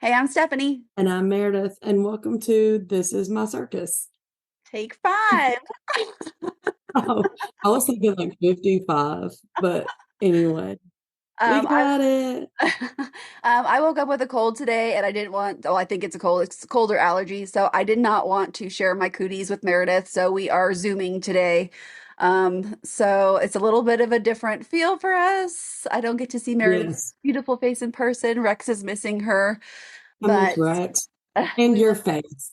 Hey, I'm Stephanie. And I'm Meredith, and welcome to This Is My Circus. Take five. Oh, I was thinking like 55, but anyway, we I got it. I woke up with a cold today and I didn't want, I think it's a cold, it's cold or allergy. So I did not want to share my cooties with Meredith. So we are Zooming today. So it's a little bit of a different feel for us. I don't get to see Meredith's Yes, beautiful face in person. Rex is missing her, I miss but Rex and we your will face.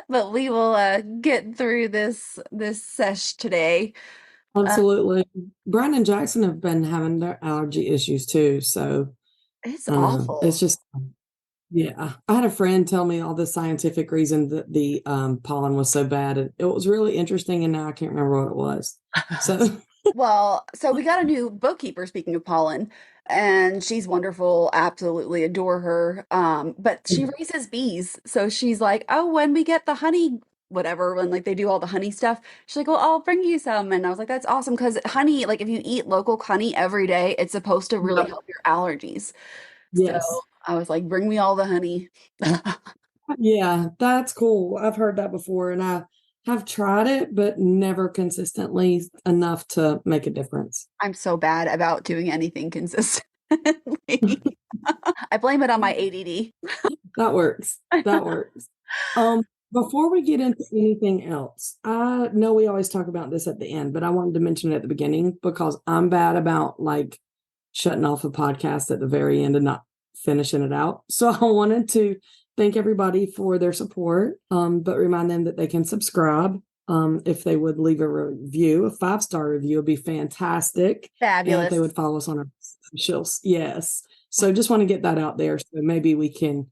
but we will get through this sesh today. Uh, Absolutely. Brian and Jackson have been having their allergy issues too. So it's I don't know. It's awful. just, yeah. I had a friend tell me all the scientific reason that the pollen was so bad. It was really interesting, and now I can't remember what it was. So, Well, so we got a new bookkeeper, speaking of pollen, and she's wonderful. Absolutely adore her. But she raises bees. So she's like, oh, when we get the honey, whatever, when like they do all the honey stuff, she's like, well, I'll bring you some. And I was like, that's awesome because honey, like if you eat local honey every day, it's supposed to really yep. help your allergies. So Yes. I was like, bring me all the honey. Yeah, that's cool. I've heard that before, and I have tried it, but never consistently enough to make a difference. I'm so bad about doing anything consistently. I blame it on my ADD. That works. That works. Um, Before we get into anything else, I know we always talk about this at the end, but I wanted to mention it at the beginning because I'm bad about like shutting off a podcast at the very end and not finishing it out. So I wanted to thank everybody for their support, but remind them that they can subscribe. If they would leave a review, a 5-star review would be fantastic. And if they Fabulous. would follow us on our socials, yes. So just want to get that out there. So maybe we can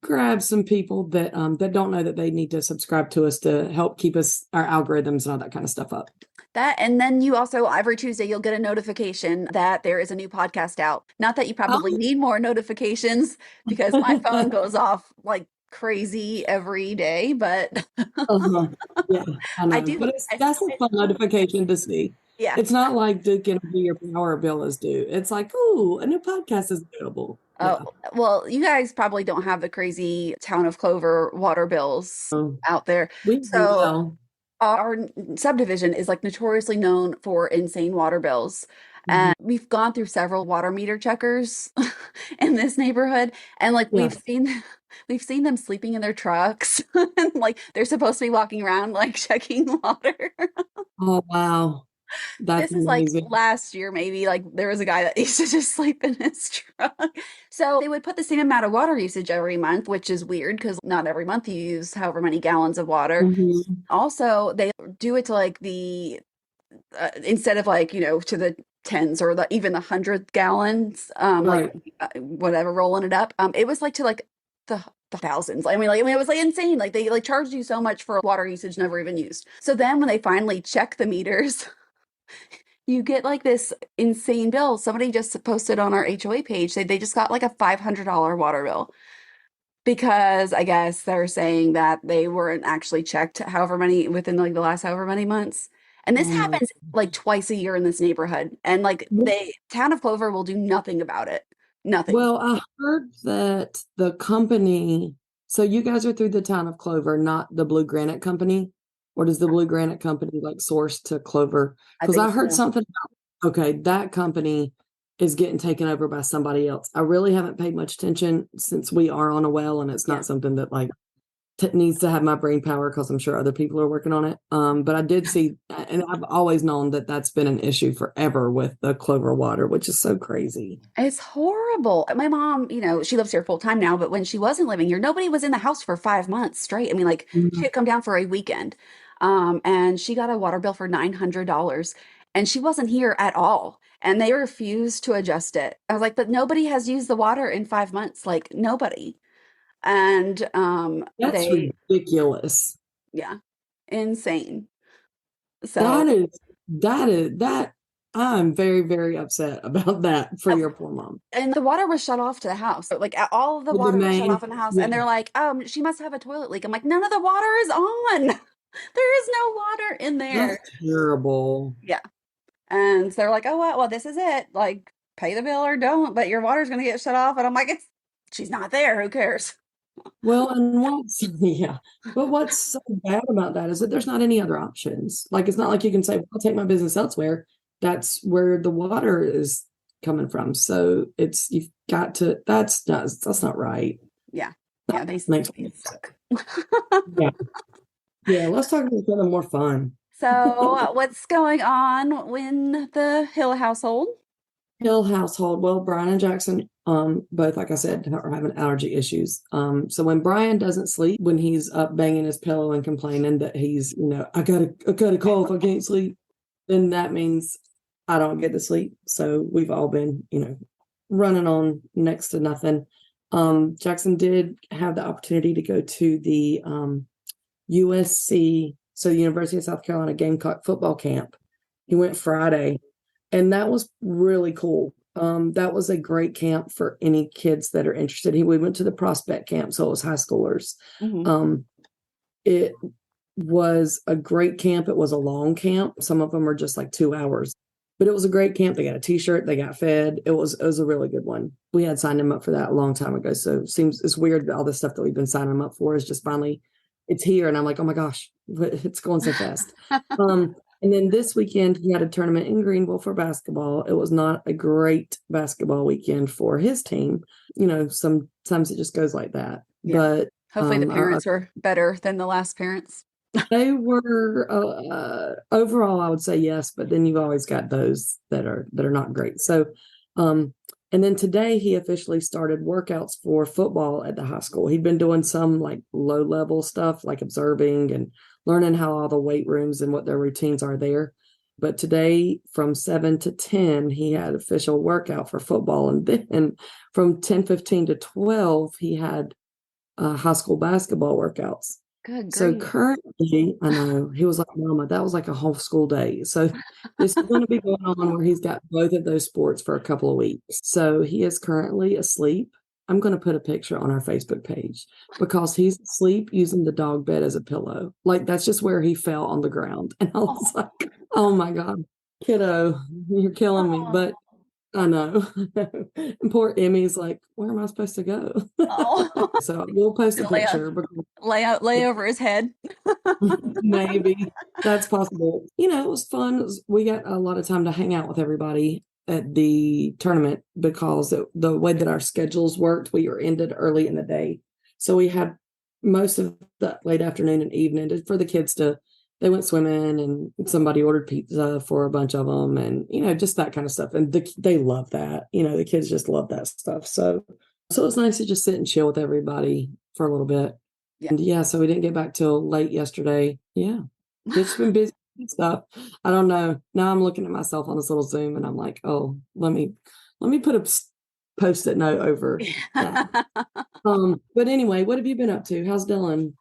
grab some people that don't know that they need to subscribe to us to help keep us our algorithms and all that kind of stuff up. That, and then you also, every Tuesday, you'll get a notification that there is a new podcast out. Not that you probably Oh. need more notifications because my phone goes off like crazy every day, but Uh-huh. Yeah, I I know, do. but that's a fun notification to see. Yeah. It's not like Duke and who your power bill is due. It's like, oh, a new podcast is available. Oh, Yeah. well, you guys probably don't have the crazy Town of Clover water bills Oh, out there. we do So well. our subdivision is like notoriously known for insane water bills. Mhm. And we've gone through several water meter checkers in this neighborhood, and like Yeah. we've seen them sleeping in their trucks, and like they're supposed to be walking around like checking water. Oh, wow. That's This is like amazing. last year, maybe. Like there was a guy that used to just sleep in his truck. So they would put the same amount of water usage every month, which is weird because not every month you use however many gallons of water. Mhm. Also, they do it to like the instead of like, to the tens or even the 100 gallons, like Right. whatever, rolling it up. It was like to like the thousands. I mean, it was like insane. Like they like charged you so much for water usage never even used. So then when they finally check the meters, you get like this insane bill. Somebody just posted on our HOA page, they just got like a $500 water bill because I guess they're saying that they weren't actually checked however many within like the last however many months. And this Oh my. happens like twice a year in this neighborhood. And like they Town of Clover will do nothing about it. Nothing. Well, I heard that the company, so you guys are through the Town of Clover, not the Blue Granite Company? Or does the Blue Granite Company like source to Clover? I Because think I heard so. something about, okay, that company is getting taken over by somebody else. I really haven't paid much attention since we are on a well, and it's Yeah. not something that like needs to have my brain power because I'm sure other people are working on it. But I did see, and I've always known that that's been an issue forever with the Clover water, which is so crazy. It's horrible. My mom, she lives here full time now, but when she wasn't living here, nobody was in the house for 5 months straight. I mean, like she Mhm. had come down for a weekend, and she got a water bill for $900, and she wasn't here at all. And they refused to adjust it. I was like, but nobody has used the water in 5 months, like nobody. And That's ridiculous. yeah, insane. So, That is that I'm very, very upset about that for uh, your poor mom. and the water was shut off to the house. Like all of the With the water was shut off main, in the house, yeah, and they're like, she must have a toilet leak. I'm like, none of the water is on. There is no water in that's there. terrible. Yeah. And so they're like, oh, well, this is it. Like, pay the bill or don't, but your water's gonna get shut off. And I'm like, it's she's not there. Who cares? Well, and what's yeah, but what's so bad about that is that there's not any other options. Like it's not like you can say, well, I'll take my business elsewhere. That's where the water is coming from. So it's you've got to that's not right. Yeah. That Yeah, makes me they upset. suck. Yeah. Yeah, let's talk about something more fun. So, what's going on in the Hill household? Hill household. Well, Brian and Jackson, both, like I said, are having allergy issues. So when Brian doesn't sleep, when he's up banging his pillow and complaining that he's, I got a cough, I can't sleep, then that means I don't get to sleep. So we've all been, running on next to nothing. Jackson did have the opportunity to go to the USC, so the University of South Carolina Gamecock football camp. He went Friday, and that was really cool. That was a great camp for any kids that are interested. We went to the prospect camp, so it was high schoolers. Mhm. It was a great camp. It was a long camp. Some of them are just like 2 hours, but it was a great camp. They got a T-shirt. They got fed. It was a really good one. We had signed them up for that a long time ago. So it's weird that all this stuff that we've been signing them up for is just finally it's here, and I'm like, oh my gosh, it's going so fast. And then this weekend, he had a tournament in Greenville for basketball. It was not a great basketball weekend for his team. Sometimes it just goes like that. Yeah. But Hopefully the parents were better than the last parents. they were overall, I would say yes, but then you've always got those that are not great. So, and then today he officially started workouts for football at the high school. He'd been doing some like low level stuff, like observing and learning how all the weight rooms and what their routines are there. But today, from 7 to 10, he had official workout for football, and then from 10:15 to 12, he had high school basketball workouts. Good So grief. currently, I know he was like, Mama, that was like a whole school day. So this is going to be going on where he's got both of those sports for a couple of weeks. So he is currently asleep. I'm going to put a picture on our Facebook page because he's asleep using the dog bed as a pillow. Like that's just where he fell on the ground. And I was Oh, like, oh my God, kiddo, you're killing me. oh, But I know. And poor Emmy's like, where am I supposed to go? oh. So we'll post a Gonna picture because lay over his head. maybe that's possible. It was fun. We got a lot of time to hang out with everybody at the tournament because the way that our schedules worked, we were ended early in the day. So we had most of the late afternoon and evening for the kids they went swimming and somebody ordered pizza for a bunch of them and, just that kind of stuff. And they love that. The kids just love that stuff. So it was nice to just sit and chill with everybody for a little bit. Yeah. And yeah, so we didn't get back till late yesterday. Yeah. It's been busy and stuff. I don't know. Now I'm looking at myself on this little Zoom and I'm like, oh, let me put a post-it note over that. But anyway, what have you been up to? How's Dylan?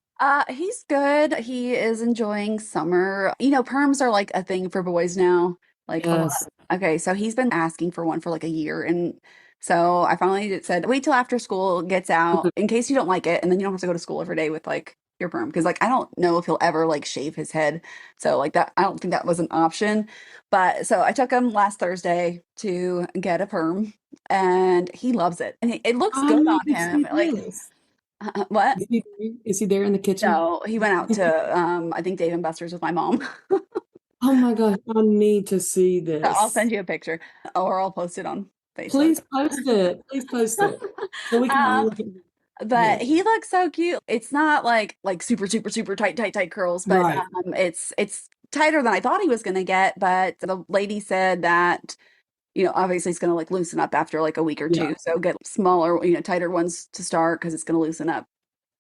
He's good. He is enjoying summer. Perms are like a thing for boys now. Like a lot. Yes. Okay, so he's been asking for one for like a year. And so I finally said, wait till after school gets out in case you don't like it. And then you don't have to go to school every day with like your perm. Because like I don't know if he'll ever like shave his head. So like that, I don't think that was an option. But so I took him last Thursday to get a perm and he loves it. And it looks I good need on to him. see Like, this. what? Is he there in the kitchen? No, he went out to I think Dave and Buster's with my mom. Oh my gosh, I need to see I'll this. send you a picture or I'll post it on Facebook. Please post it. Please post it so we can all Um, look at but this. he looks so cute. It's not like super super super tight curls, but Right. it's tighter than I thought he was gonna get. But the lady said that obviously it's gonna like loosen up after like a week or Yeah. two. So get smaller, tighter ones to start because it's gonna loosen up.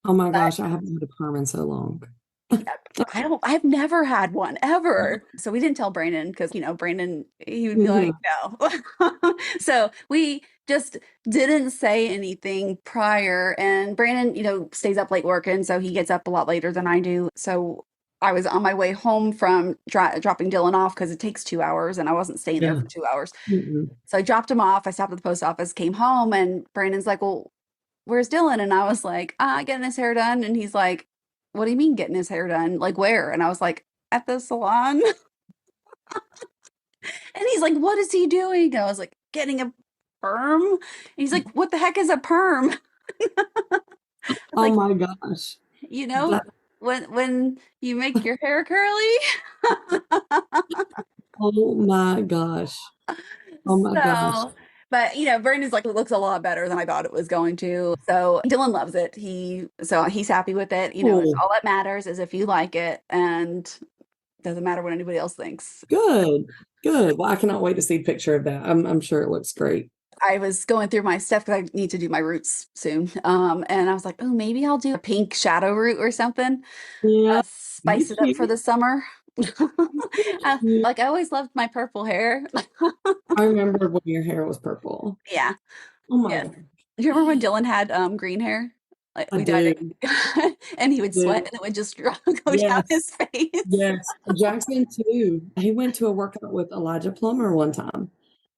Oh my But gosh, I haven't had a perm in so long. yeah, I've never had one ever. So we didn't tell Brandon because, Brandon, he would be Yeah. like, no. So we just didn't say anything prior. And Brandon, stays up late working. So he gets up a lot later than I do. So I was on my way home from dropping Dylan off because it takes 2 hours and I wasn't staying there Yeah. for 2 hours. Mm-mm. So I dropped him off. I stopped at the post office, came home, and Brandon's like, well, where's Dylan? And I was like, getting his hair done. And he's like, what do you mean getting his hair done? Like where? And I was like, at the salon. And he's like, what is he doing? And I was like, getting a perm. And he's like, what the heck is a perm? Oh Like, my gosh. you know, That, when you make your hair curly. oh my gosh. Oh my gosh. So, but Brandon's like, it looks a lot better than I thought it was going to. So Dylan loves it. He's happy with it. It's Oh, all that matters is if you like it, and doesn't matter what anybody else thinks. good. Good. Well, I cannot wait to see a picture of that. I'm sure it looks great. I was going through my stuff because I need to do my roots soon. And I was like, oh, maybe I'll do a pink shadow root or something. Yeah. You Spice it up for cute. the summer. You- Like I always loved my purple hair. I remember when your hair was purple. Yeah. Oh my Yes. God. Do you remember when Dylan had green hair? Like I we dyed do. it, and he would sweat, Do. and it would just go down Yes. his face. Yes. Jackson too. He went to a workout with Elijah Plummer one time.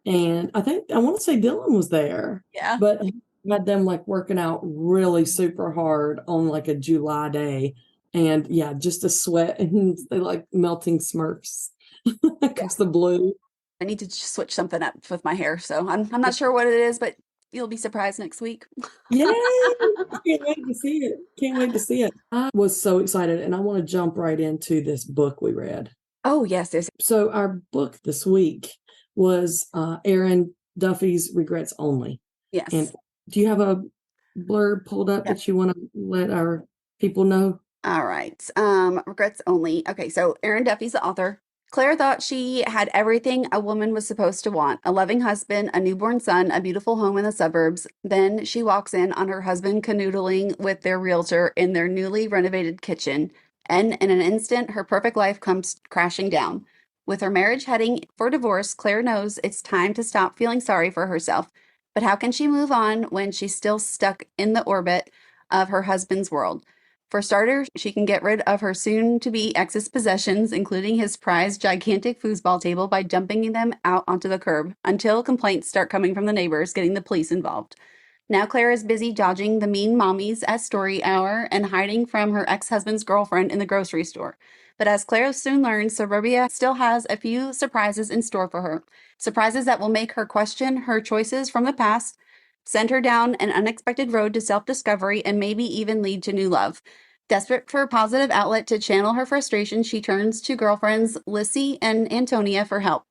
And I want to say Dylan was there, Yeah, but he had them like working out really super hard on like a July day. And yeah, just a sweat and they like melting Smurfs yeah. because the blue. I need to just switch something up with my hair, so I'm not sure what it is, but you'll be surprised next week. Yay! I can't wait to see it. Can't wait to see it. I was so excited and I want to jump right into this book we read. Oh yes, yes, So our book this week was Erin Duffy's Regrets Only. And yes. do you have a blurb pulled up Yeah. that you want to let our people know? All right. Regrets only. Okay, so Erin Duffy's the author. Claire thought she had everything a woman was supposed to want: a loving husband, a newborn son, a beautiful home in the suburbs. Then she walks in on her husband canoodling with their realtor in their newly renovated kitchen. And in an instant, her perfect life comes crashing down. With her marriage heading for divorce, Claire knows it's time to stop feeling sorry for herself. But how can she move on when she's still stuck in the orbit of her husband's world? For starters, she can get rid of her soon-to-be ex's possessions, including his prized gigantic foosball table, by dumping them out onto the curb until complaints start coming from the neighbors, getting the police involved. Now Claire is busy dodging the mean mommies at story hour and hiding from her ex-husband's girlfriend in the grocery store. But as Claire soon learns, Suburbia still has a few surprises in store for her. Surprises that will make her question her choices from the past, send her down an unexpected road to self-discovery, and maybe even lead to new love. Desperate for a positive outlet to channel her frustration, she turns to girlfriends Lissy and Antonia for help.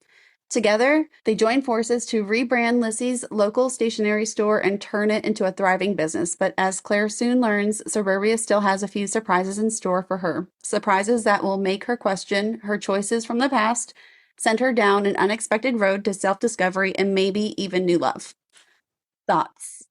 Together, they join forces to rebrand Lissy's local stationery store and turn it into a thriving business. But as Claire soon learns, Suburbia still has a few surprises in store for her. Surprises that will make her question her choices from the past, send her down an unexpected road to self discovery, and maybe even new love. Thoughts?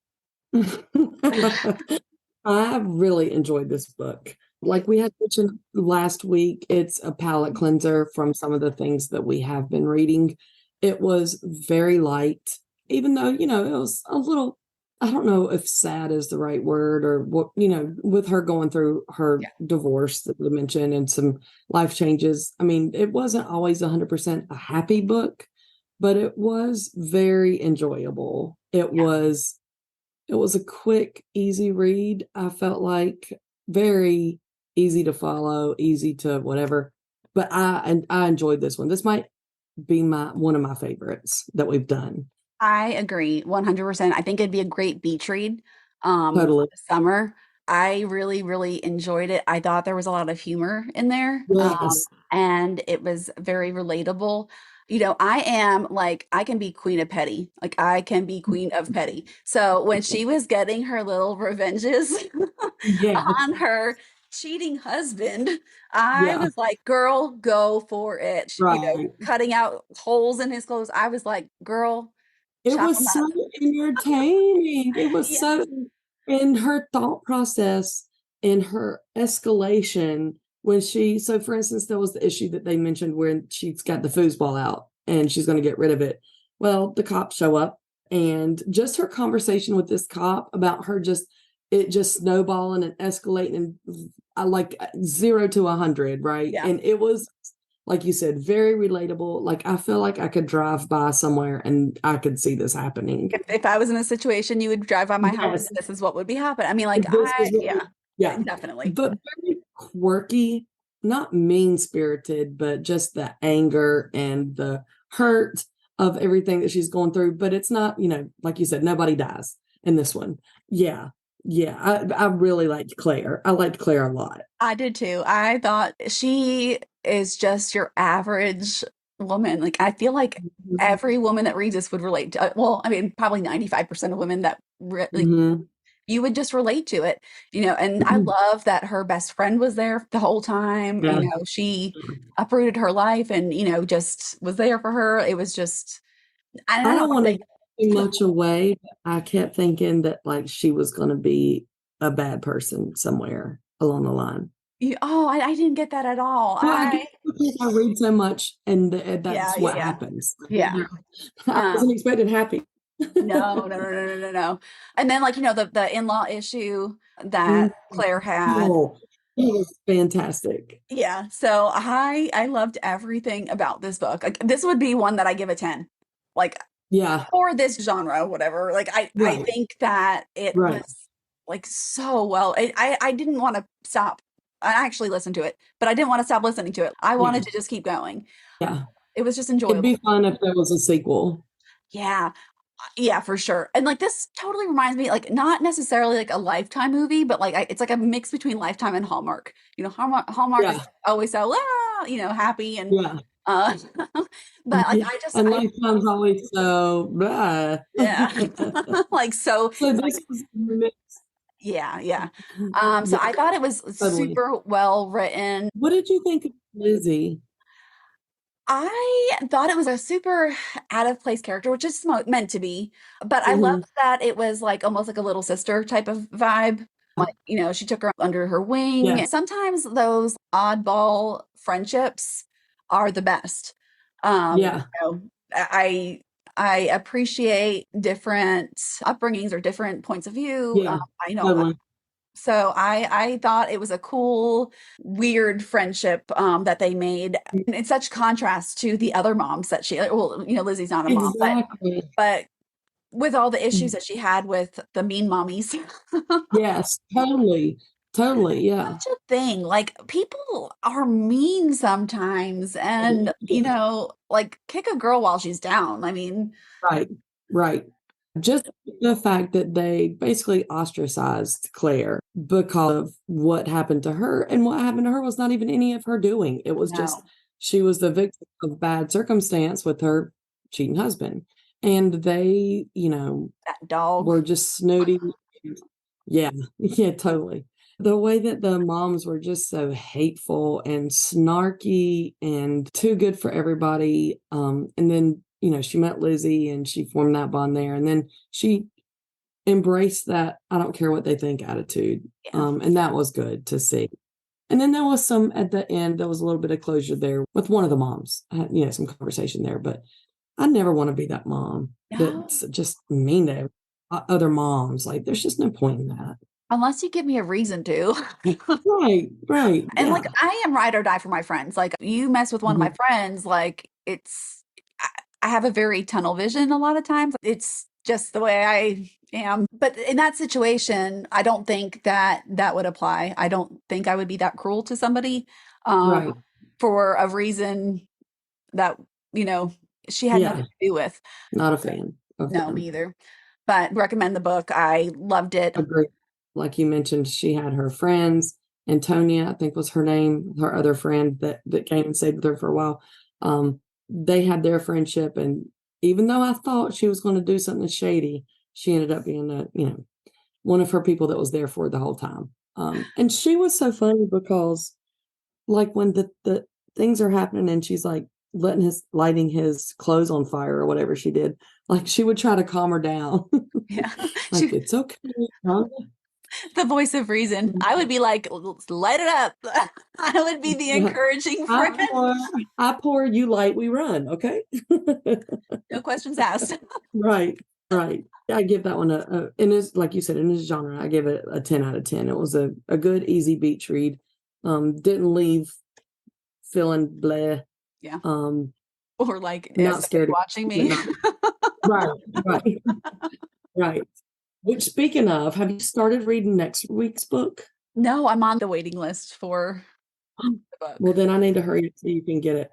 I really enjoyed this book. Like we had mentioned last week, it's a palate cleanser from some of the things that we have been reading. It was very light, even though, it was a little, I don't know if sad is the right word or what, with her going through her Yeah. divorce that we mentioned and some life changes. I mean, it wasn't always 100% a happy book, but it was very enjoyable. It was a quick, easy read. I felt like very easy to follow, easy to whatever. But I enjoyed this one. This might be my one of my favorites that we've done. I agree 100%. I think it'd be a great beach read for Totally. the summer. I really, really enjoyed it. I thought there was a lot of humor in there, Yes. and it was very relatable. I am like, I can be queen of petty. Like, I can be queen of petty. So when she was getting her little revenges Yeah. on her cheating husband, I Yeah. was like, girl, go for it. Right. Cutting out holes in his clothes. I was like, girl, It chop was them so up. entertaining. It was Yeah. so in her thought process, in her escalation, when so for instance, there was the issue that they mentioned where she's got the foosball out and she's going to get rid of it. Well, the cops show up and just her conversation with this cop about her just snowballing and escalating and I like 0 to 100, right? Yeah. And it was like you said, very relatable. Like I feel like I could drive by somewhere and I could see this happening. If I was in a situation, you would drive by my house and Yes, this is what would be happening. I mean, like, this is what yeah, yeah, definitely. but very quirky, not mean spirited, but just the anger and the hurt of everything that she's going through. But it's not, like you said, nobody dies in this one. Yeah. Yeah, I really liked Claire. I liked Claire a lot. I did too. I thought she is just your average woman. Like, I feel like Mhm. every woman that reads this would relate to, well, I mean, probably 95% of women that like Mhm. you would just relate to it, and I love that her best friend was there the whole time. Yeah. She uprooted her life and, just was there for her. It was just, and I I don't don't want to think, give too much away, but I kept thinking that like she was going to be a bad person somewhere along the line. oh, I didn't get that at all. Well, I guess because I read so much and Yeah, that's yeah, what yeah. happens. Yeah. I wasn't expecting happy. No, no, no, no, no, no, no. And then, like, the in-law issue that Mm. Claire had. Oh, it was fantastic. Yeah. So I loved everything about this book. Like, this would be one that I give a 10. Like, Yeah, for this genre, whatever. Like, I right, think that it right. was like so well. I didn't want to stop. I actually listened to it, but I didn't want to stop listening to it. I Yeah, wanted to just keep going. yeah. It was just It'd enjoyable. be fun if there was a sequel. Yeah. Yeah, for sure. And like this totally reminds me, like not necessarily like a Lifetime movie, but like it's like a mix between Lifetime and Hallmark. Hallmark is Yeah, always so happy and yeah. uh but like And I Lifetime's always so blah. yeah. Like so So like this was mixed. yeah, yeah. So Yeah, I thought it was totally. super well written. What did you think of Lizzie? I thought it was a super out of place character, which is meant to be, but I Hmm. loved that it was like almost like a little sister type of vibe. Like, she took her under her wing. Yes. Sometimes those oddball friendships are the best. Yeah. I appreciate different upbringings or different points of view. Yeah. I know Totally. so I thought it was a cool, weird friendship that they made. And it's such contrast to the other moms that well, Lizzie's not a mom, Exactly. but with all the issues that she had with the mean mommies. Yes. Totally. Totally. Yeah. Such a thing. Like people are mean sometimes and like kick a girl while she's down. I mean, Right. Right. Just the fact that they basically ostracized Claire because of what happened to her. And what happened to her was not even any of her doing. It was just no, she was the victim of bad circumstance with her cheating husband. And they, that dog. were just snooty. Yeah, yeah, totally. The way that the moms were just so hateful and snarky and too good for everybody. And then, she met Lizzie and she formed that bond there. And then she embraced that I don't care what they think attitude. Yeah. And that was good to see. And then there was some at the end, there was a little bit of closure there with one of the moms. I had, some conversation there, but I never want to be that mom No. that's just mean to other moms. Like, there's just no point in that. Unless you give me a reason to. Right, right, And like yeah. I am ride or die for my friends. Like you mess with one of my Mhm. friends, like I, I have a very tunnel vision a lot of times. It's just the way I am. But in that situation, I don't think that that would apply. I don't think I would be that cruel to somebody um, Right. for a reason that, you know, she had nothing Yeah, to do with. not a fan of No, me them. either. But recommend the book. I loved it. Agree. Like you mentioned, she had her friends. Antonia, I think was her name, her other friend that came and stayed with her for a while. They had their friendship, and even though I thought she was going to do something shady, she ended up being one of her people that was there for her the whole time. And she was so funny because like when the things are happening and she's like lighting his clothes on fire or whatever she did, like she would try to calm her down. Yeah. Like, She it's okay. Huh? the voice of reason. I would be like, light it up. I would be the encouraging I friend. pour, I pour, you light, we run. Okay. No questions asked. Right, right. I give that one in this, like you said, in this genre, I give it a 10 out of 10. It was a good, easy beach read. Didn't leave feeling bleh. Yeah. Um, Or like, is not somebody scared, watching but me? not right, right, right. Which, speaking of, have you started reading next week's book? No, I'm on the waiting list for the Well, book. then I need to hurry so you can get it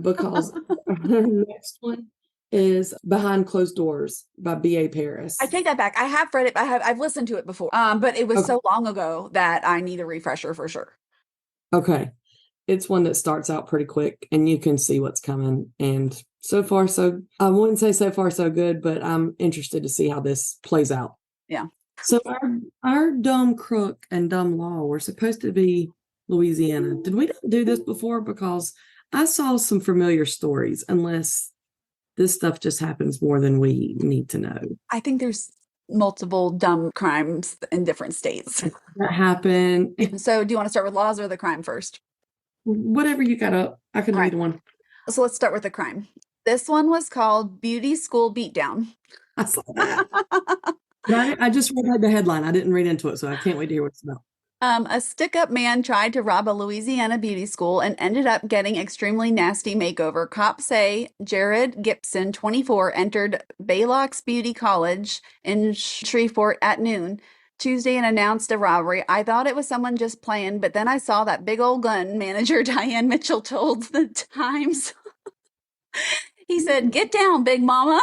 because her next one is Behind Closed Doors by B.A. I Paris. take that back. I have read it. I've listened to it before. But it was Okay. so long ago that I need a refresher for sure. Okay. It's one that starts out pretty quick and you can see what's coming. And so far, so I wouldn't say so far so good, but I'm interested to see how this plays out. Yeah. So our dumb crook and dumb law were supposed to be Louisiana. Did we not do this before? Because I saw some familiar stories, unless this stuff just happens more than we need to know. I think there's multiple dumb crimes in different states. That happened. So do you want to start with laws or the crime first? Whatever you got up, I can All do right. either one. So let's start with the crime. This one was called Beauty School Beatdown. I saw that. But I just read the headline. I didn't read into it, so I can't wait to hear what it's about. A stick-up man tried to rob a Louisiana beauty school and ended up getting extremely nasty makeover. Cops say Jared Gibson, 24, entered Baylock's Beauty College in Shreveport at noon Tuesday and announced a robbery. I thought it was someone just playing, but then I saw that big old gun, manager Diane Mitchell told the Times. He said, "Get down, Big Mama."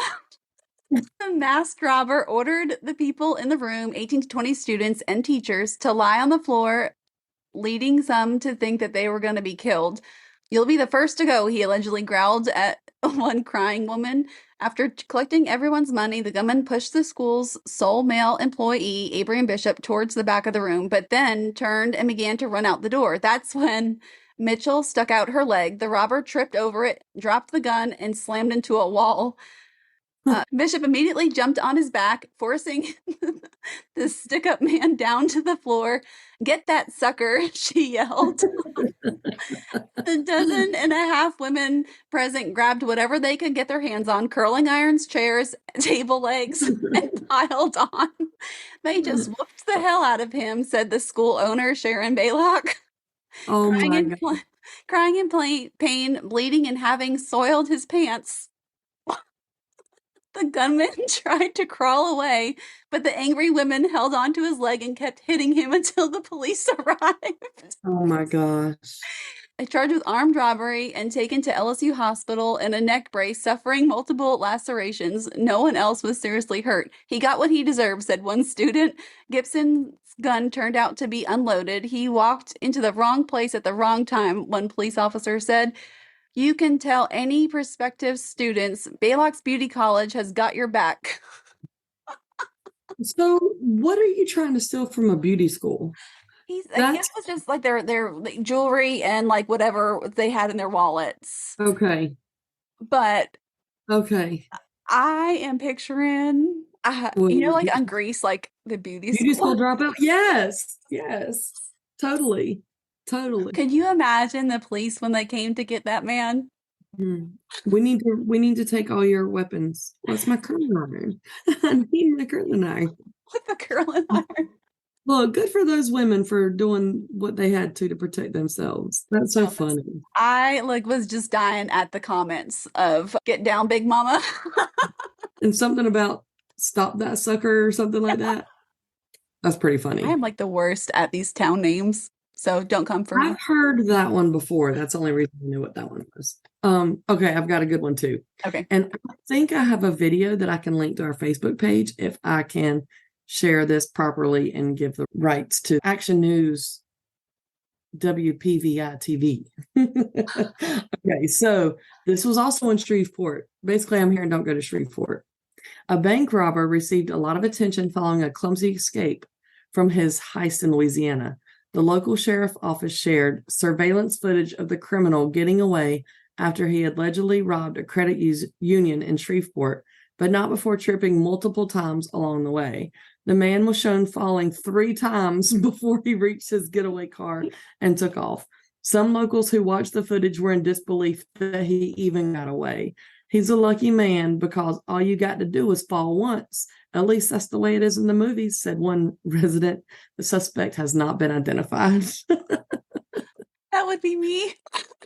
The masked robber ordered the people in the room, 18 to 20 students and teachers, to lie on the floor, leading some to think that they were going to be killed. "You'll be the first to go," he allegedly growled at one crying woman. After collecting everyone's money, the gunman pushed the school's sole male employee, Abraham Bishop, towards the back of the room, but then turned and began to run out the door. That's when Mitchell stuck out her leg. The robber tripped over it, dropped the gun, and slammed into a wall. Bishop immediately jumped on his back, forcing the stick up man down to the floor. "Get that sucker," she yelled. The dozen and a half women present grabbed whatever they could get their hands on, curling irons, chairs, table legs, and piled on. "They just whooped the hell out of him," said the school owner, Sharon Baylock, Oh crying my in, God. crying in pain, bleeding, and having soiled his pants. The gunman tried to crawl away, but the angry women held onto his leg and kept hitting him until the police arrived. Oh my gosh. Charged with armed robbery and taken to LSU hospital in a neck brace, suffering multiple lacerations. No one else was seriously hurt. "He got what he deserved," said one student. Gibson's gun turned out to be unloaded. "He walked into the wrong place at the wrong time," one police officer said. "You can tell any prospective students Baylock's Beauty College has got your back." So, what are you trying to steal from a beauty school? I guess That's it was just like their like, jewelry and like whatever they had in their wallets. okay. But Okay. I am picturing, Well, like on Grease, like the beauty beauty school school. dropout? Yes. Yes. Totally. Totally. Could you imagine the police when they came to get that man Hmm. We need to take all your weapons. What's my curling iron? I need my curling iron. with the curling iron? Look, good for those women for doing what they had to protect themselves. That's so funny. I like was just dying at the comments of "Get down, Big Mama." And something about stop that sucker or something like that. That's pretty funny. I am like the worst at these town names, so don't come for me. I've heard that one before. That's the only reason I knew what that one was. Okay, I've got a good one too. Okay. And I think I have a video that I can link to our Facebook page if I can share this properly and give the rights to Action News WPVI TV. Okay, so this was also in Shreveport. Basically, I'm hearing don't go to Shreveport. A bank robber received a lot of attention following a clumsy escape from his heist in Louisiana. The local sheriff office shared surveillance footage of the criminal getting away after he allegedly robbed a credit union in Shreveport, but not before tripping multiple times along the way. The man was shown falling 3 times before he reached his getaway car and took off. Some locals who watched the footage were in disbelief that he even got away. "He's a lucky man because all you got to do is fall once. At least that's the way it is in the movies," said one resident. The suspect has not been identified. That would be me.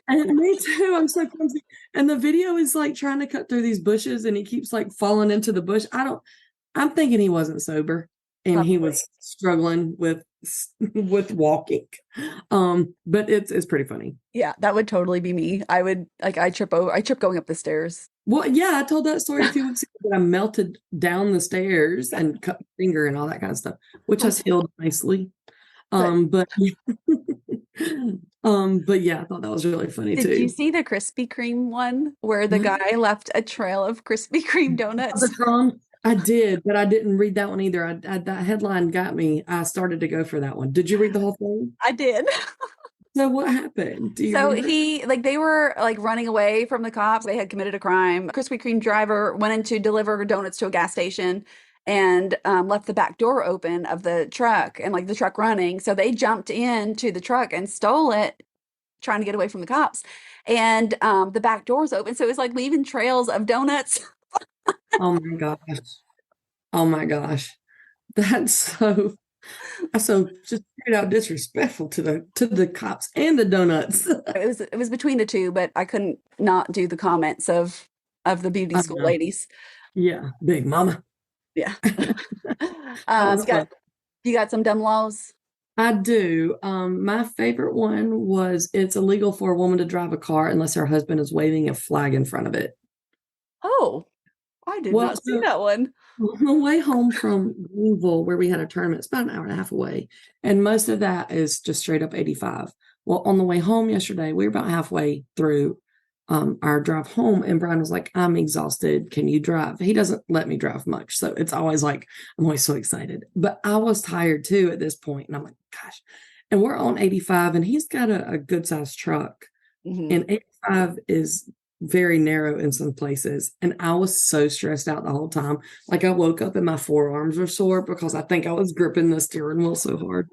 And me too. I'm so clumsy. And the video is like trying to cut through these bushes and he keeps like falling into the bush. I'm thinking he wasn't sober and he Probably. was struggling with walking. But it's pretty funny. Yeah, that would totally be me. I trip going up the stairs. Well, yeah, I told that story a few weeks ago that I melted down the stairs and cut my finger and all that kind of stuff, which has healed nicely. But But but yeah, I thought that was really funny did you too. see the Krispy Kreme one where the guy left a trail of Krispy Kreme donuts? The Cron, I did, but I didn't read that one either. That headline got me. I started to go for that one. Did you read the whole thing? I did. So what happened? Do you So remember? he like they were like running away from the cops. They had committed a crime. Krispy Kreme driver went in to deliver donuts to a gas station and left the back door open of the truck and like the truck running. So they jumped into the truck and stole it, trying to get away from the cops. And the back door's open, so it was like leaving trails of donuts. Oh my gosh. Oh my gosh. That's so just straight out disrespectful to the cops and the donuts. It was between the two, but I couldn't not do the comments of the beauty I school know. ladies. Yeah, big mama. Yeah. That was You fun. got some dumb laws? I do. My favorite one was it's illegal for a woman to drive a car unless her husband is waving a flag in front of it. Oh, I did Well, not see so that one. on the way home from Greenville, where we had a tournament, it's about an hour and a half away, and most of that is just straight up 85. Well, on the way home yesterday, we were about halfway through our drive home, and Brian was like, "I'm exhausted. Can you drive?" He doesn't let me drive much, so it's always like I'm always so excited. But I was tired too at this point, and I'm like, "Gosh!" And we're on 85, and he's got a good sized truck, Hmm. and 85 is very narrow in some places. And I was so stressed out the whole time. Like I woke up and my forearms were sore because I think I was gripping the steering wheel so hard.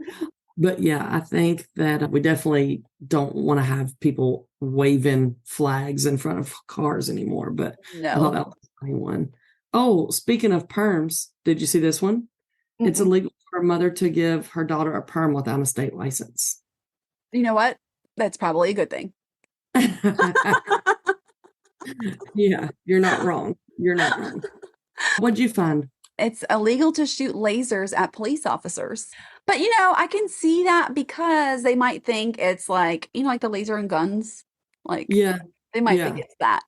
But yeah, I think that we definitely don't want to have people waving flags in front of cars anymore. But I thought No. that was a funny one. Oh, speaking of perms, did you see this one? It's Mm-mm. illegal for a mother to give her daughter a perm without a state license. You know what? That's probably a good thing. Yeah, you're not wrong. You're not wrong. What'd you find? It's illegal to shoot lasers at police officers. But I can see that because they might think it's like, like the laser and guns. Like Yeah, they might think yeah. it's that.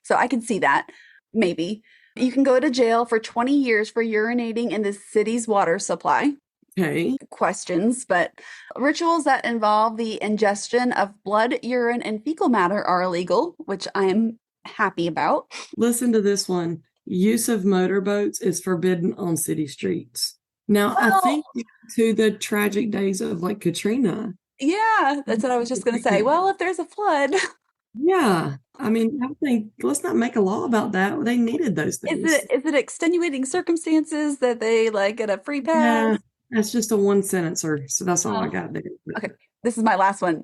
So I can see that. Maybe. You can go to jail for 20 years for urinating in the city's water supply. Okay. Questions, but rituals that involve the ingestion of blood, urine, and fecal matter are illegal, which I am happy about. Listen to this one. Use of motorboats is forbidden on city streets. Now, I Well, think to the tragic days of like Katrina. yeah, that's what I was just going to say. Well, if there's a flood, Yeah. I mean, I think let's not make a law about that. They needed those is things. it extenuating circumstances that they like get a free pass? Yeah. That's just a one sentencer. So that's all I Oh, got there. okay. This is my last one,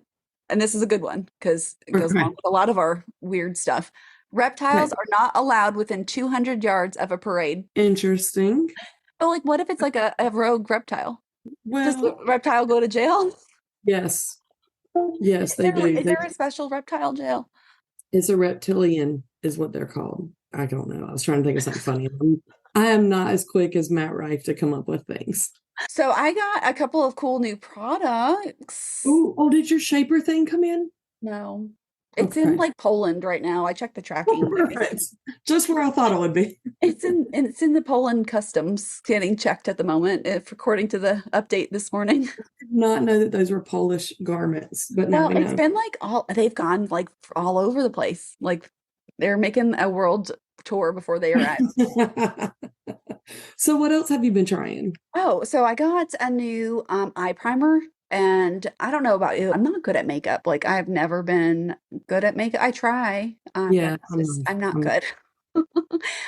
and this is a good one because it goes along Okay. with a lot of our weird stuff. Okay. Reptiles are not allowed within 200 yards of a parade. Interesting. But like, what if it's like a rogue reptile? Does the Well, reptile go to jail? yes. Yes, they do. Is there a special reptile jail? It's a reptilian, is what they're called. I don't know. I was trying to think of something funny. I am not as quick as Matt Rife to come up with things. So I got a couple of cool new products. Oh, did your shaper thing come in? No, it's in Okay. like Poland right now. I checked the tracking. Perfect. Just where I thought it would be. It's in the Poland customs getting checked at the moment, if according to the update this morning. Did not know that those were Polish garments, but now Well, I it's know. been like they've gone like all over the place. Like they're making a world tour before they arrive. So what else have you been trying? Oh, so I got a new eye primer, and I don't know about you. I'm not good at makeup. Like I've never been good at makeup. I try, but Yeah, it's just I'm not good.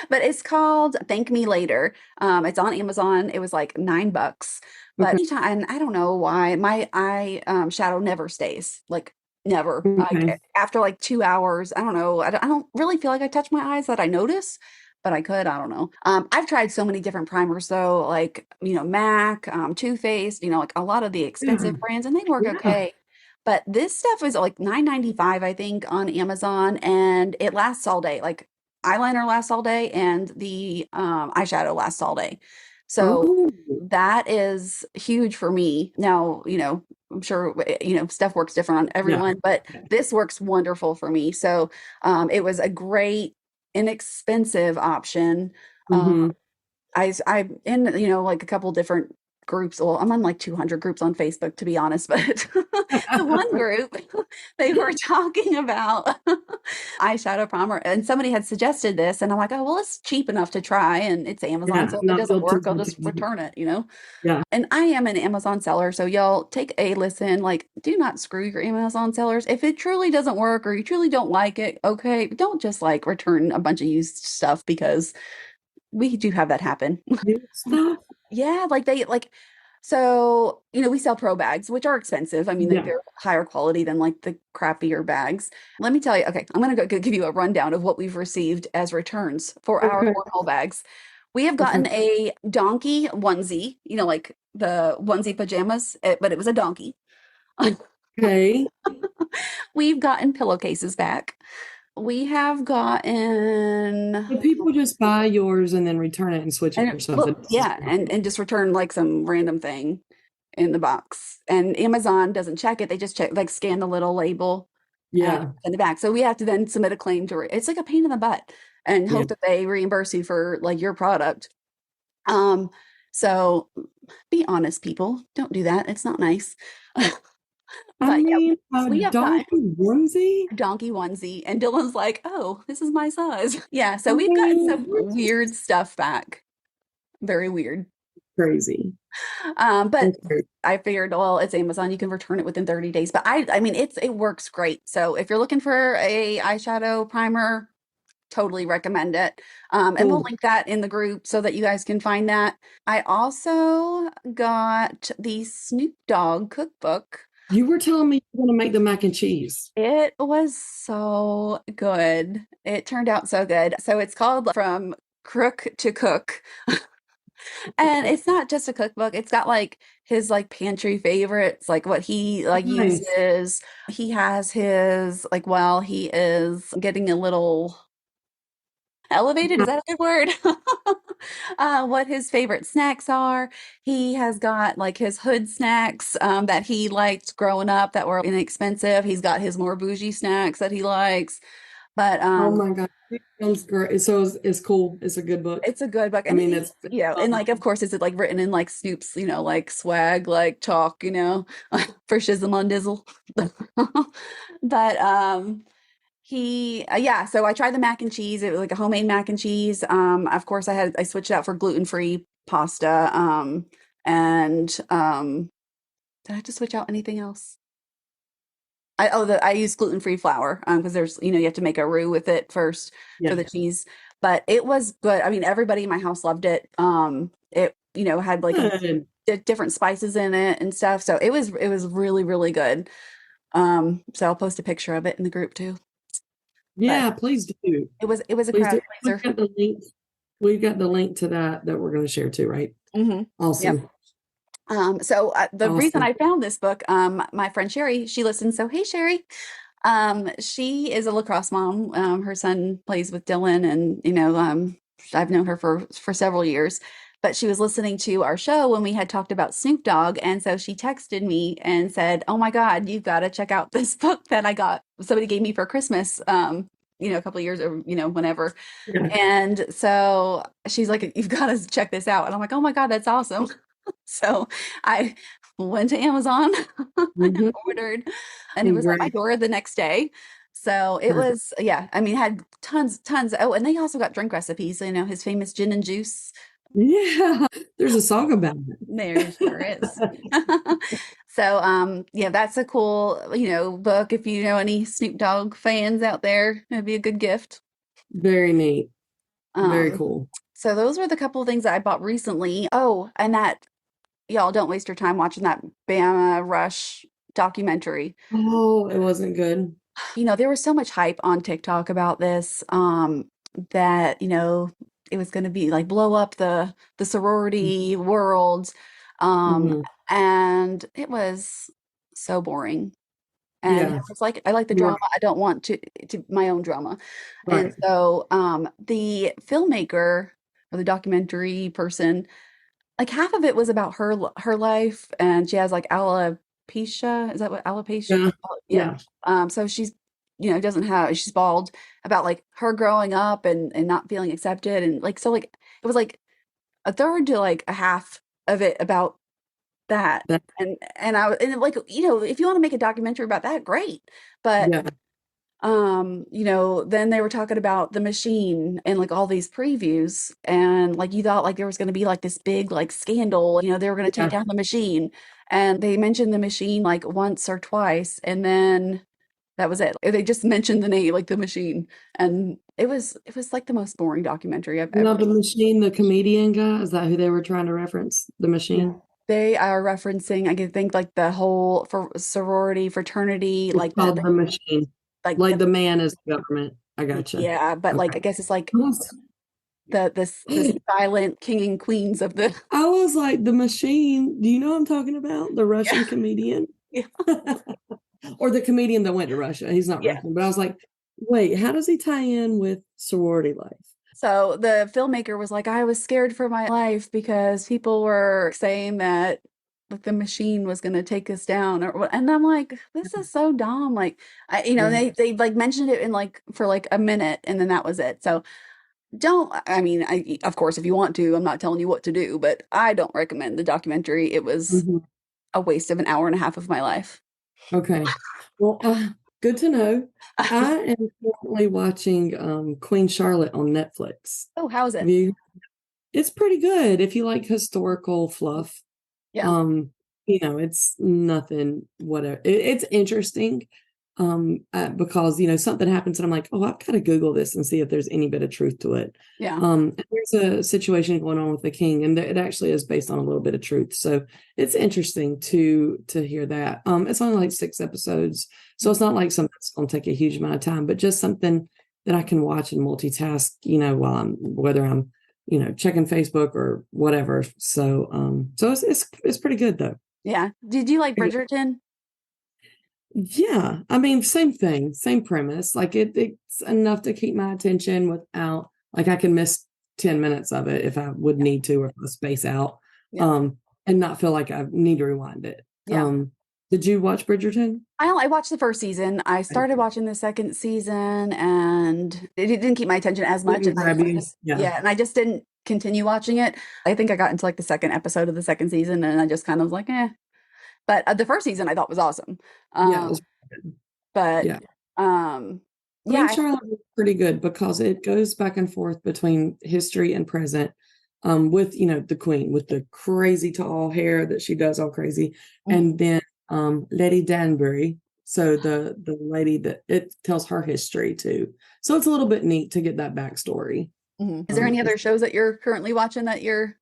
But it's called Thank Me Later. It's on Amazon. It was like $9. But okay. anytime, and I don't know why my eye shadow never stays. Like never. Okay. Like after like 2 hours, I don't know. I don't really feel like I touch my eyes that I notice, but I could. I don't know. I've tried so many different primers though, like MAC, Too Faced, like a lot of the Yeah. expensive brands, and they work Yeah. okay. But this stuff is like 9.95, I think, on Amazon, and it lasts all day. Like eyeliner lasts all day, and the eyeshadow lasts all day. So Oh, that is huge for me. Now, I'm sure stuff works different on yeah. everyone, but this works wonderful for me. So it was a great inexpensive option. Um, Mm-hmm. I'm in, like a couple different groups. Well, I'm on like 200 groups on Facebook, to be honest, but the one group, they were talking about eyeshadow primer, and somebody had suggested this, and I'm like, oh, well, it's cheap enough to try, and it's Amazon, Yeah, so if it not doesn't built to work, I'll just routine. return it. Yeah. And I am an Amazon seller, so y'all take a listen. Like, do not screw your Amazon sellers. If it truly doesn't work or you truly don't like it, okay, don't just like return a bunch of used stuff because we do have that happen. New stuff. Yeah, like they like so, we sell pro bags, which are expensive. I mean, like Yeah. they're higher quality than like the crappier bags. Let me tell you, okay, I'm gonna give you a rundown of what we've received as returns for our Okay. cornhole bags. We have Okay. gotten a donkey onesie, like the onesie pajamas, but it was a donkey. Okay. We've gotten pillowcases back. We have gotten So people just buy yours and then return it and switch it and for something well, else. yeah, and just return like some random thing in the box. And Amazon doesn't check it; they just check like scan the little label and Yeah. send it back. So we have to then submit a claim to. It's like a pain in the butt, and Yeah. hope that they reimburse you for like your product. Um, so be honest, people. Don't do that. It's not nice. I But yeah, mean, a we have gotten donkey onesie? a donkey onesie, and Dylan's like, "Oh, this is my size." Yeah, I so we've gotten mean, some you're weird just stuff back. Very weird. crazy. But Okay. I figured, well, it's Amazon. You can return it within 30 days. But I mean, it works great. So if you're looking for a eyeshadow primer, totally recommend it. And we'll Cool. link that in the group so that you guys can find that. I also got the Snoop Dogg cookbook. You were telling me you want to make the mac and cheese. It was so good. It turned out so good. So it's called From Crook to Cook. And it's not just a cookbook. It's got like his like pantry favorites, like what he like Nice. uses. He has his like while he is getting a little elevated, is that a good word? What his favorite snacks are. He has got like his hood snacks that he liked growing up that were inexpensive. He's got his more bougie snacks that he likes. But Oh my God. It sounds great. So it's cool. It's a good book. it's a good book. I And mean, he, it's and fun. like of course it's like written in like Snoop's, like swag, like talk, for shizzle on dizzle. But he yeah, so I tried the mac and cheese. It was like a homemade mac and cheese. Of course I switched out for gluten-free pasta. And did I have to switch out anything else? I use gluten-free flour because there's you have to make a roux with it first for Yeah. the cheese. But it was good. I mean, everybody in my house loved it. It had like Good. different spices in it and stuff. So it was really really good. So I'll post a picture of it in the group too. But Yeah, please do. it was a Please do. crowd We've pleaser. got the link. We've got the link to that we're going to share too, right? Yep. Awesome. So the reason Awesome. I found this book, my friend Sherry, she listens. So hey, Sherry, she is a lacrosse mom. Her son plays with Dylan, and I've known her for several years. But she was listening to our show when we had talked about Snoop Dogg, and so she texted me and said, "Oh my God, you've got to check out this book that I got. Somebody gave me for Christmas. A couple of years or whenever." Yeah. And so she's like, "You've got to check this out." And I'm like, "Oh my God, that's awesome." So I went to Amazon and Mhm. ordered, and it was at my Great. door the next day. So it Perfect. was, yeah, I mean, had tons. Oh, and they also got drink recipes, his famous gin and juice. Yeah. There's a song about There sure is. it. So, yeah, that's a cool, book. If you know any Snoop Dogg fans out there, it'd be a good gift. Very neat. Very Um, cool. so those were the couple of things that I bought recently. Oh, and that y'all don't waste your time watching that Bama Rush documentary. Oh, it wasn't good. There was so much hype on TikTok about this, that, it was going to be like blow up the sorority world. Um, Mhm. and it was so boring. And Yeah. it's like I like the Right. drama. I don't want to my own drama. And Right. so the filmmaker or the documentary person, like half of it was about her life, and she has like alopecia. Is that what alopecia? Yeah. Oh, yeah. Yeah. So she's doesn't have, she's bald, about like her growing up and not feeling accepted. And like, so like, it was like a third to like a half of it about that. That, And like, if you want to make a documentary about that, great. But yeah, then they were talking about the machine and like all these previews, and like you thought like there was going to be like this big like scandal, they were going to take yeah. down the machine, and they mentioned the machine like once or twice, and then that was it. They just mentioned the name, like the machine, and it was like the most boring documentary I've ever. Not the machine, the comedian guy. Is that who they were trying to reference? The Yeah. machine. They are referencing, I can think like the whole for sorority, fraternity, It's like called the machine. like Like the the man is the government. I gotcha. yeah, but like Okay. I guess it's like I was, the silent king and queens of the I was like, the machine. Do you know what I'm talking about? The yeah, Russian comedian. yeah, Or the comedian that went to Russia. He's not yeah. Russian, but I was like, wait, how does he tie in with sorority life? So the filmmaker was like, I was scared for my life because people were saying that like the machine was going to take us down, and I'm like, this is so dumb. Like, Yeah. they like mentioned it in like for like a minute, and then that was it. So don't, I mean, of course, if you want to, I'm not telling you what to do, but I don't recommend the documentary. It was Mhm. a waste of an hour and a half of my life. Okay. Well, good to know. I am currently watching Queen Charlotte on Netflix. Oh, how is Have it? you? It's pretty good if you like historical fluff. Yeah, Um, it's nothing, whatever. It's interesting. Because something happens and I'm like, oh, I've got to Google this and see if there's any bit of truth to it. yeah, And there's a situation going on with the king, and it actually is based on a little bit of truth. So it's interesting to hear that. It's only like 6 episodes, so it's not like something that's going to take a huge amount of time, but just something that I can watch and multitask, while whether I'm checking Facebook or whatever. So it's pretty good though. yeah. Did you like Bridgerton? Yeah, I mean, same thing, same premise. Like it's enough to keep my attention without like I can miss 10 minutes of it if I would Yeah, need to, or if I space out, yeah, um, and not feel like I need to rewind it. yeah. Did you watch Bridgerton? I watched the first season. I started watching the second season, and it didn't keep my attention as much. Didn't And grab I you? just, Yeah, yeah, and I just didn't continue watching it. I think I got into like the second episode of the second season, and I just kind of was like, eh. But the first season I thought was awesome. yeah, it Um, was good. but Yeah. um, yeah, Queen Charlotte is pretty good because it goes back and forth between history and present. With the queen with the crazy tall hair that she does all crazy, mhm, and then Lady Danbury. So the lady that it tells her history too. So it's a little bit neat to get that backstory. mhm. Is there any other shows that you're currently watching that you're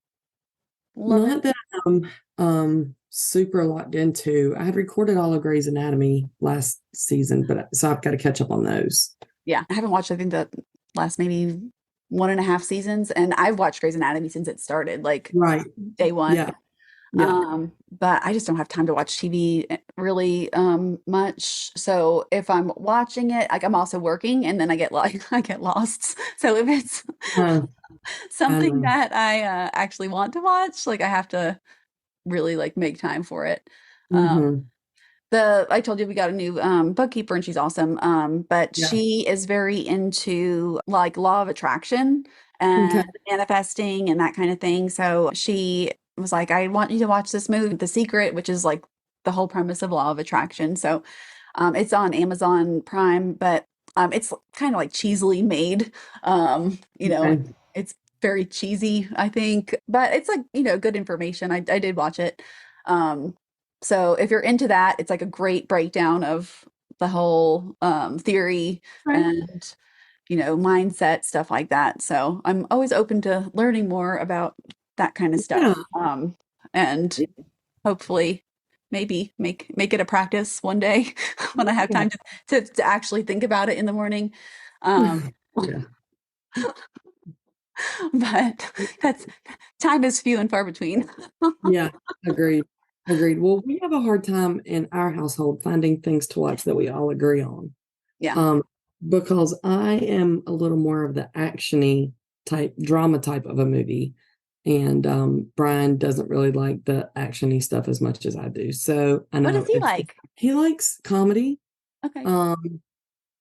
loving? Not that I'm super locked into. I had recorded all of Grey's Anatomy last season, but so I've got to catch up on those. Yeah, I haven't watched, I think, the last maybe 1.5 seasons, and I've watched Grey's Anatomy since it started, like Right. day one. Yeah. Yeah. But I just don't have time to watch TV really much. So if I'm watching it, like I'm also working, and then I get like I get lost. So if it's Uh, I something know. that I actually want to watch, like I have to really like make time for it. Um, Hmm. the I told you we got a new bookkeeper, and she's awesome. But Yeah. she is very into like law of attraction Okay. and manifesting and that kind of thing. So she was like, I want you to watch this movie, The Secret, which is like the whole premise of law of attraction. So it's on Amazon Prime, but it's kind of like cheesily made. Okay. It's very cheesy, I think, but it's like, good information. I did watch it. Um, so if you're into that, it's like a great breakdown of the whole theory Right. and mindset, stuff like that. So I'm always open to learning more about that kind of Yeah. stuff. And hopefully maybe make it a practice one day when I have Yeah. time to actually think about it in the morning. Um, Yeah. but that's time is few and far between. Yeah. Agreed. Agreed. Well, we have a hard time in our household finding things to watch that we all agree on. Yeah. Um, because I am a little more of the actiony type, drama type of a movie. And Brian doesn't really like the actiony stuff as much as I do. So I What does know he like? he likes comedy. Okay. Um,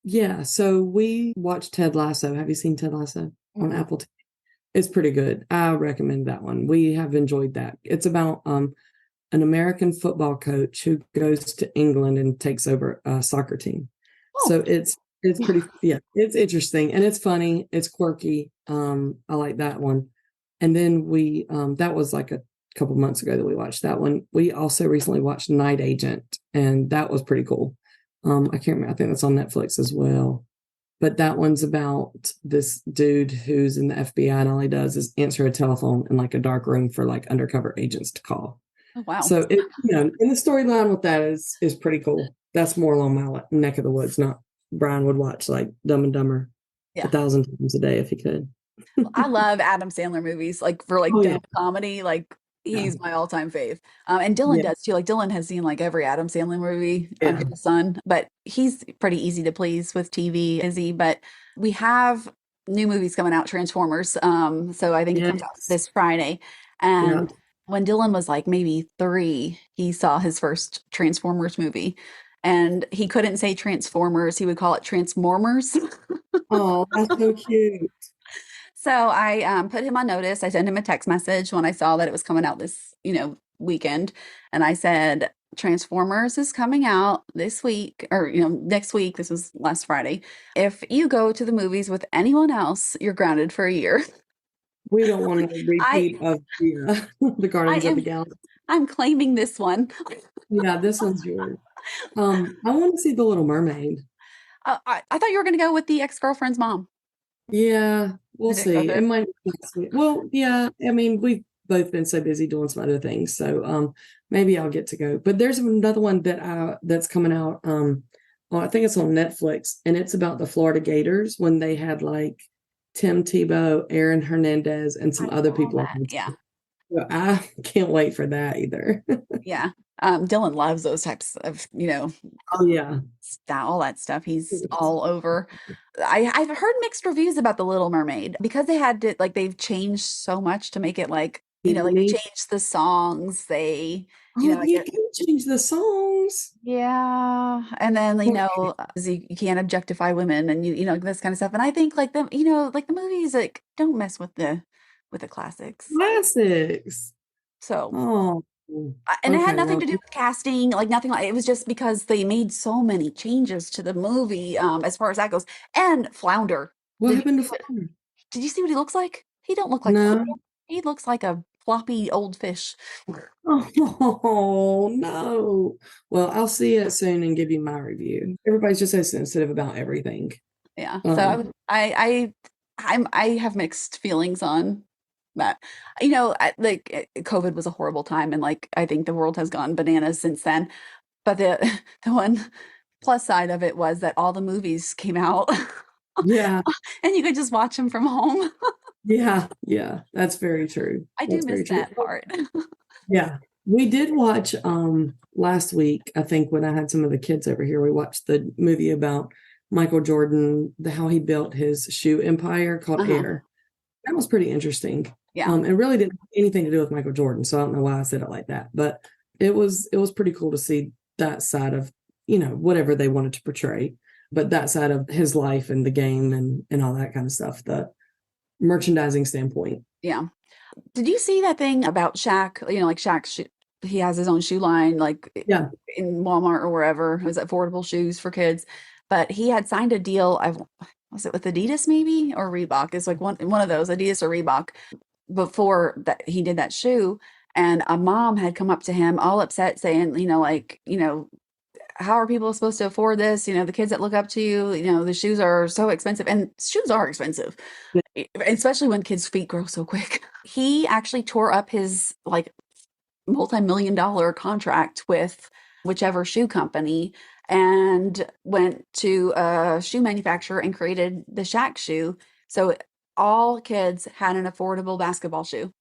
Yeah, so we watched Ted Lasso. Have you seen Ted Lasso on Mm-mm. Apple TV? It's pretty good. I recommend that one. We have enjoyed that. It's about an American football coach who goes to England and takes over a soccer team. Oh, So it's pretty, yeah, it's interesting and it's funny, it's quirky. I like that one. And then we that was like a couple months ago that we watched that one. We also recently watched Night Agent, and that was pretty cool. I can't remember, I think that's on Netflix as well. But that one's about this dude who's in the FBI, and all he does is answer a telephone in like a dark room for like undercover agents to call. oh wow. So it, and the storyline with that is pretty cool. That's more along my neck of the woods. Not Brian would watch like Dumb and Dumber a Yeah. thousand times a day if he could. I love Adam Sandler movies, like for like Oh dumb yeah, comedy. Like yeah, he's my all-time fave. And Dylan yeah, does too. Like Dylan has seen like every Adam Sandler movie under yeah, the sun, but he's pretty easy to please with TV, is he? But we have new movies coming out, Transformers. So I think it comes out yes, this Friday. yeah. And when Dylan was like maybe 3, he saw his first Transformers movie. And he couldn't say Transformers, he would call it Transformers. Oh, that's so cute. So I put him on notice. I sent him a text message when I saw that it was coming out this, weekend. And I said, Transformers is coming out this week or, next week. This was last Friday. If you go to the movies with anyone else, you're grounded for a year. We don't want a I repeat of the the I Guardians of the am Galaxy. I'm claiming this one. Yeah, this one's yours. I want to see The Little Mermaid. I thought you were going to go with the ex-girlfriend's mom. Yeah, we'll I didn't go see. It there. might be next week. Well, yeah, I mean, we've both been so busy doing some other things, so maybe I'll get to go. But there's another one that's coming out. Well, I think it's on Netflix, and it's about the Florida Gators when they had like Tim Tebow, Aaron Hernandez, and some I other saw people on that. the Yeah. team. So I can't wait for that either. Yeah. Dylan loves those types of, Oh yeah. that all that stuff. He's all over. I've heard mixed reviews about The Little Mermaid because they had to like they've changed so much to make it like, like they Disney. changed the songs. They, Oh, like you can change the songs. yeah. And then, Okay. you can't objectify women and this kind of stuff. And I think like like the movies like don't mess with the classics. Classics. So Oh, and it had okay. nothing Well, to do with casting, like nothing like it was just because they made so many changes to the movie, as far as that goes. And Flounder, what did you happened to see what Flounder? did you see what he looks like? He don't look like Flounder. No. He looks like a floppy old fish. Oh, no. Well, I'll see it soon and give you my review. Everybody's just so sensitive about everything. Yeah. So Um, I have mixed feelings on that. COVID was a horrible time, and like I think the world has gone bananas since then. But the the one plus side of it was that all the movies came out yeah, and you could just watch them from home. yeah, yeah. That's very true. I do That's miss very true. that part. Yeah. We did watch last week, I think when I had some of the kids over here, we watched the movie about Michael Jordan, how he built his shoe empire called Uh-huh. Air. That was pretty interesting. Yeah. It really didn't have anything to do with Michael Jordan, so I don't know why I said it like that, but it was pretty cool to see that side of, whatever they wanted to portray, but that side of his life and the game and all that kind of stuff, the merchandising standpoint. Yeah. Did you see that thing about Shaq? Like Shaq's he has his own shoe line, like Yeah. in Walmart or wherever. It was affordable shoes for kids. But he had signed a deal. I was it with Adidas maybe or Reebok? It's like one of those, Adidas or Reebok, before that he did that shoe. And a mom had come up to him all upset saying, how are people supposed to afford this? The kids that look up to you, the shoes are so expensive and shoes are expensive, especially when kids' feet grow so quick. He actually tore up his like multi-million dollar contract with whichever shoe company and went to a shoe manufacturer and created the Shaq shoe. So all kids had an affordable basketball shoe.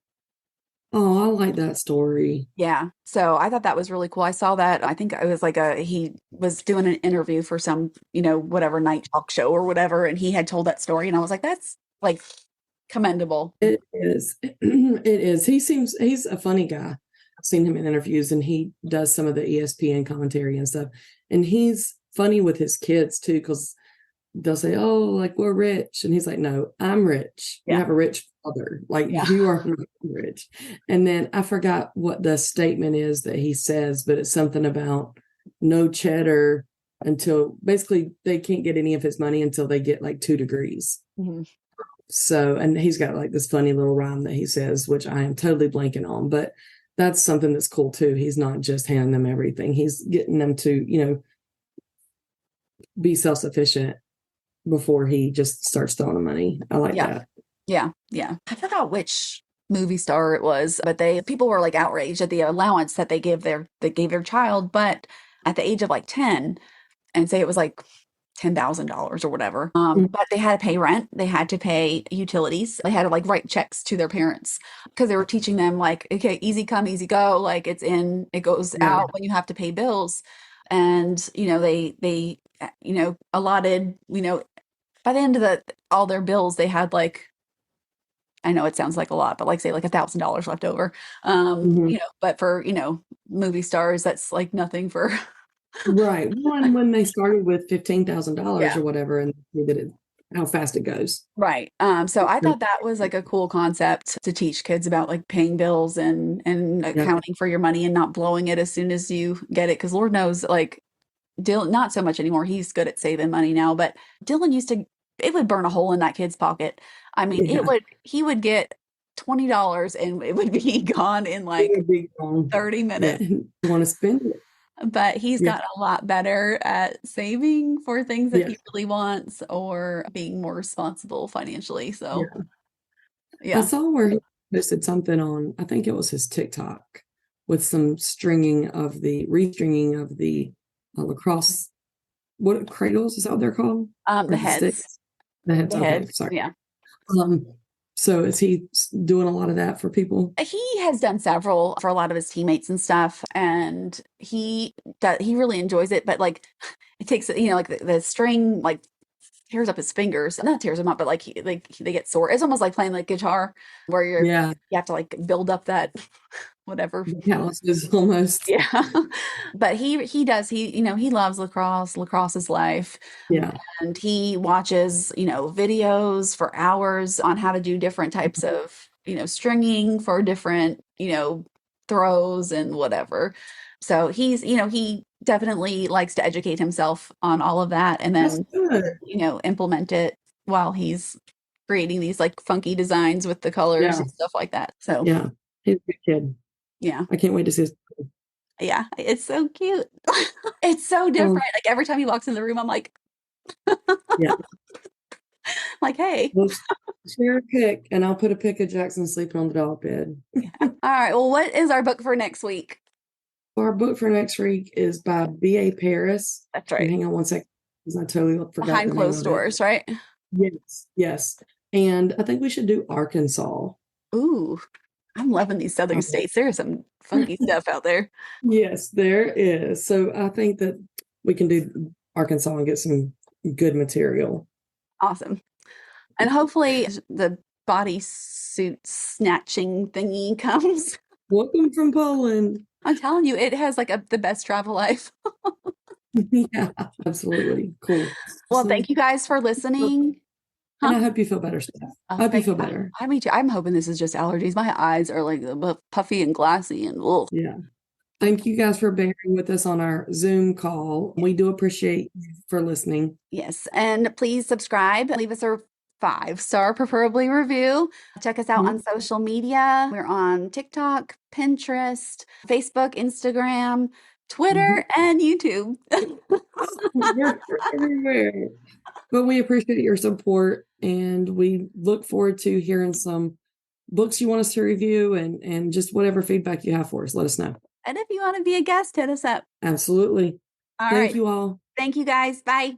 Oh, I like that story. Yeah. So I thought that was really cool. I saw that. I think it was like he was doing an interview for some, whatever night talk show or whatever. And he had told that story. And I was like, that's like commendable. It is. It is. He's a funny guy. I've seen him in interviews and he does some of the ESPN commentary and stuff. And he's funny with his kids too, because they'll say, "Oh, like we're rich," and he's like, "No, I'm rich. You Yeah. have a rich father. Like Yeah. you are not rich." And then I forgot what the statement is that he says, but it's something about no cheddar until basically they can't get any of his money until they get like 2 degrees. Mhm. So, and he's got like this funny little rhyme that he says, which I am totally blanking on, but that's something that's cool too. He's not just handing them everything. He's getting them to, be self-sufficient before he just starts throwing them money. I like Yeah. that. Yeah. Yeah. I forgot which movie star it was, but people were like outraged at the allowance that they gave their child, but at the age of like 10, and say it was like $10,000 or whatever. Mhm. But they had to pay rent, they had to pay utilities, they had to like write checks to their parents because they were teaching them like, okay, easy come, easy go, like it goes Yeah. out when you have to pay bills. And they allotted, by the end of all their bills, they had like, I know it sounds like a lot, but like say like $1,000 left over. Mhm. But for, movie stars, that's like nothing for Right. When they started with $15,000 yeah. or whatever, and that how fast it goes. Right. So I thought that was like a cool concept to teach kids about like paying bills and Yeah. accounting for your money and not blowing it as soon as you get it. Because Lord knows, like Dylan, not so much anymore. He's good at saving money now, but Dylan used to, it would burn a hole in that kid's pocket. I mean, Yeah. he would get $20 and it would be gone in It like would be gone. 30 Yeah. minutes. You want to spend it. But he's Yeah. gotten a lot better at saving for things that Yeah. he really wants or being more responsible financially. So, Yeah. I yeah. saw where he posted something on, I think it was his TikTok, with some restringing of the lacrosse, what cradles is that what they're called? The Or the heads, sticks? The heads. the Okay, heads. sorry. Yeah. Um, so is he doing a lot of that for people? He has done several for a lot of his teammates and stuff, and he really enjoys it. But like, it takes like the string like tears up his fingers, not tears him up, but like they get sore. It's almost like playing like guitar, where Yeah, you have to like build up that whatever. the calluses almost. Yeah. But he does he loves lacrosse. Lacrosse is life. Yeah. And he watches, videos for hours on how to do different types of, stringing for different, throws and whatever. So he definitely likes to educate himself on all of that and That's then, good. implement it while he's creating these like funky designs with the colors Yeah. and stuff like that. So, Yeah. He's a good kid. yeah. I can't wait to see his. Yeah, it's so cute. It's so Um, different. Like every time he walks in the room, I'm yeah. like, hey. We'll share a pic, and I'll put a pic of Jackson sleeping on the dog bed. Yeah. All right. Well, what is our book for next week? Our book for next week is by B.A. Paris. That's And right. hang on one second, because I totally forgot Behind the name closed of it. doors, right? Yes, yes. And I think we should do Arkansas. Ooh, I'm loving these southern states. There's some funky stuff out there. Yes, there is. So I think that we can do Arkansas and get some good material. Awesome. And hopefully the bodysuit snatching thingy comes. Welcome from Poland. I'm telling you, it has like the best travel life. Yeah, absolutely. Cool. Well, Awesome. thank you guys for listening. And Huh? I hope you feel better, Steph. I hope you Thank feel you. better. I me too. I'm hoping this is just allergies. My eyes are like puffy and glassy and ugh. Yeah. Thank you guys for bearing with us on our Zoom call. We do appreciate you for listening. Yes. And please subscribe. Leave us a 5-star, preferably review. Check us out on social media. We're on TikTok, Pinterest, Facebook, Instagram, Twitter, and YouTube. We're everywhere. But we appreciate your support, and we look forward to hearing some books you want us to review, and just whatever feedback you have for us. Let us know. And if you want to be a guest, hit us up. Absolutely. All Thank right. you all. Thank you guys. Bye.